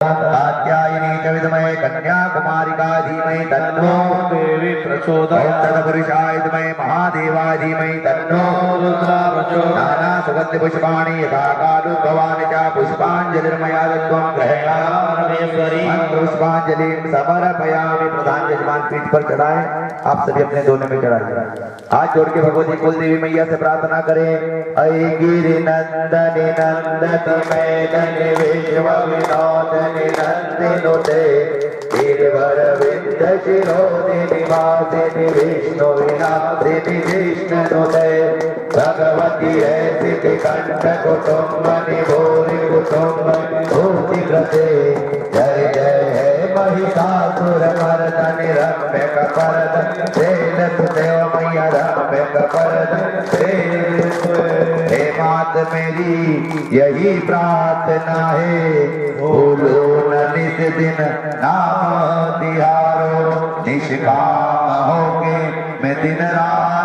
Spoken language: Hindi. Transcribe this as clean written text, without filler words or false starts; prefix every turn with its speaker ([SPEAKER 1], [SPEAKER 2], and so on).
[SPEAKER 1] कात्यायनी च विद्महे कन्याकुमारिका धीमहि तन्नो
[SPEAKER 2] देवी प्रचोदयात्।
[SPEAKER 1] तत्पुरुषाय विद्महे महादेवाय धीमहि तन्नो
[SPEAKER 2] रुद्रा प्रचोदयात्।
[SPEAKER 1] नाना सुगन्धि पुष्पाणि यथा कालोद्भवानि च पुष्पाञ्जलिर्मया दत्तं
[SPEAKER 2] परमेश्वरी
[SPEAKER 1] पुष्पांजलि समर्पयामि। प्रधान यजमान पीठ पर चढ़ाएं, आप सभी अपने दोनों में चढ़ाइए। हाथ जोड़ के भगवती कुलदेवी मैया से प्रार्थना करें। अय गिरि नंदनि नंदति मैदनि विश्व विनोदनि नंदिनुते गिरिवर विंध्य शिरोधिनि वासिनि विष्णु विनाशिनि जिष्णुनुते भगवती है सिद्धि कंठ कुटुंबनि भूरि कुटुंबनि भूति कृते जय जय है महिषासुर मर्दनि रम्यक परदन देव मैया रम्यक परदन हे मात मेरी यही प्रार्थना है, भूलो न निस दिन नाम तिहारो निष्काम होके मैं दिन रात